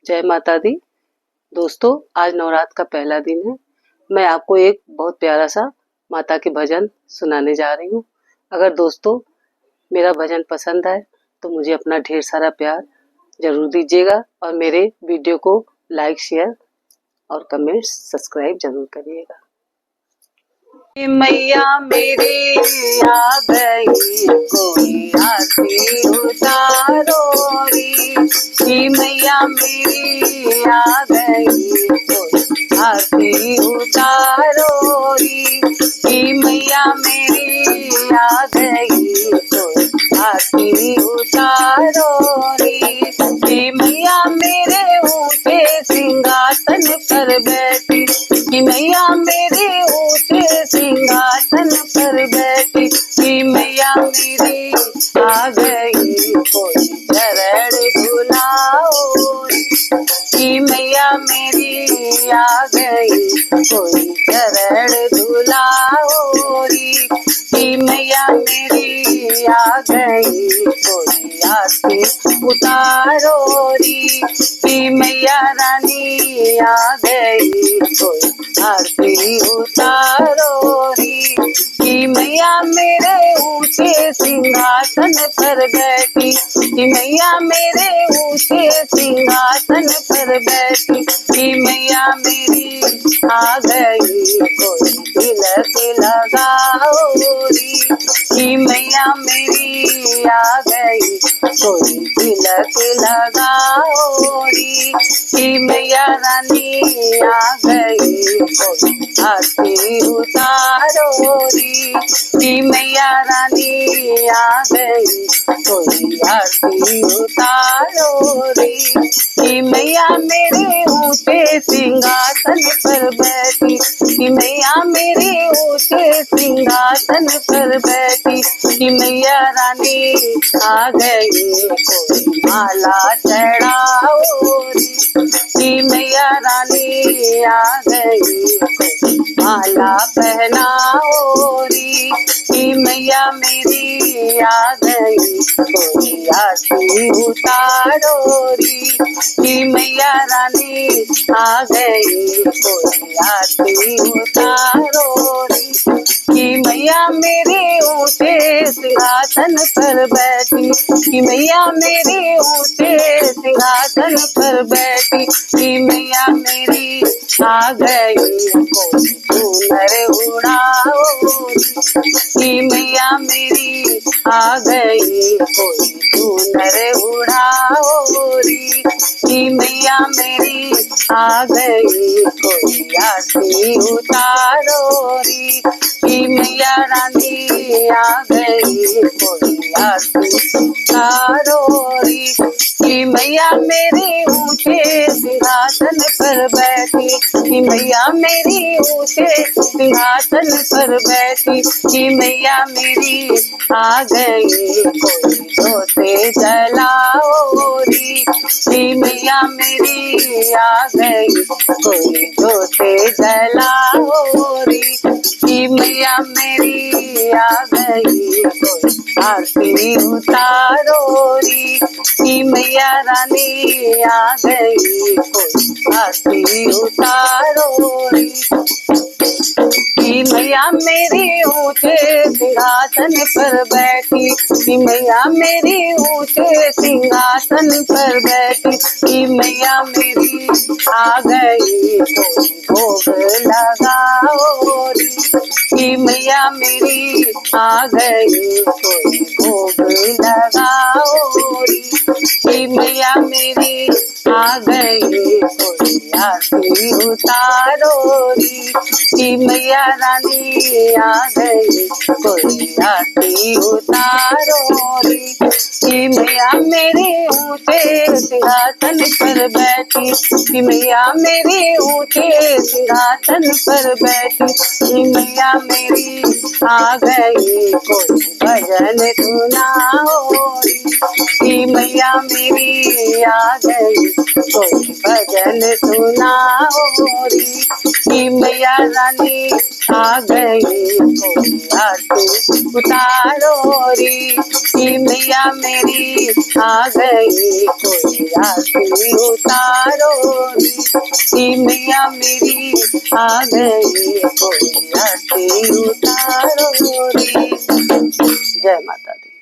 जय माता दी। दोस्तों, आज नवरात्र का पहला दिन है। मैं आपको एक बहुत प्यारा सा माता के भजन सुनाने जा रही हूँ। अगर दोस्तों मेरा भजन पसंद आए तो मुझे अपना ढेर सारा प्यार जरूर दीजिएगा और मेरे वीडियो को लाइक, शेयर और कमेंट, सब्सक्राइब जरूर करिएगा। मैया मेरी आ गई, कोई आरती उतारो री। मैया मेरी आ गई, कोई आरती उतारो री। मैया मेरी आ गई, कोई आरती उतारो री। मैया मेरे ऊंचे सिंहासन पर बैठी, कि मैया मेरे ऊंचे सिंहासन पर बैठी। कि मैया मेरी आ गई, कोई चरण धुलाओ। कि मैया मेरी आ गई, कोई चरण धुलाओ री। कि मैया मेरी आ गई, कोई आरती उतारो री। कि मैया रानी आ गई, कोई आरती उतारो री। कि मैया मेरे ऊंचे सिंहासन पर बैठी, कि मैया मेरे ऊंचे सिंहासन पर बैठी। कि मैया मेरी आ गई, कोई तिलक लगाओ री। कि मैया मेरी आ गई, कोई तिलक लगाओ री। कि मैया रानी आ गई, कोई आरती उतारो री। कि मैया रानी आ गई, कोई आरती उतारो री। कि मैया मेरे ऊंचे सिंहासन पर बैठी, कि मैया मेरे ऊंचे सिंहासन पर बैठी। कि मैया रानी आ गई, कोई माला चढ़ाओ री। कि मैया रानी आ गई, कोई माला पहनाओ री। कि मैया मेरी आ गई, कोई आरती उतारो री। कि मैया रानी आ गई, कोई आरती उतारो री। कि मैया मेरे ऊंचे सिंहासन पर बैठी, कि मैया मेरे ऊंचे सिंहासन पर बैठी। कि मैया मेरी आ गई, कोई सुनर उड़ाओ। कि मैया मेरी आ गई, कोई सुनर उड़ाओ री। कि मैया मेरी आ गई, कोई आरती उतारो री। कि मैया रानी आ गई, कोई आरती उतारो री। कि मैया मेरे ऊंचे सिंहासन पर बैठी, कि मैया मेरी ऊंचे सिंहासन पर बैठी। कि मैया मेरी आ गई, कोई जोते जलाओ री। कि मैया मेरी आ गई, कोई जोते जलाओ री। कि मैया मेरी आ गई, कोई आरती उतारो री। कि मैया रानी आ गई, कोई आरती उतारो री। कि मैया मेरी ऊंचे सिंहासन पर बैठी, कि मैया मेरी ऊंचे सिंहासन पर बैठी। कि मैया मेरी आ गई, कोई भोग लगाओ री। कि मैया मेरी आ गई, कोई भोग लगाओ री। कि मैया मेरी आ गई, कोई आरती उतारो री। कि मैया रानी आ गई, कोई आरती उतारो री। कि मैया मेरे ऊंचे सिंहासन पर बैठी, कि मैया मेरे ऊंचे सिंहासन पर बैठी। कि मैया मेरी आ गई, कोई भजन सुनाओ री। कि मैया मेरी आ गई, कोई भजन सुनाओ री। कि मैया रानी आ गई, कोई आरती उतारो री। कि मैया मेरी आ गई, कोई कोई आरती उतारो रे, मैया मेरी आ गई, कोई आरती उतारो रे। जय माता दी।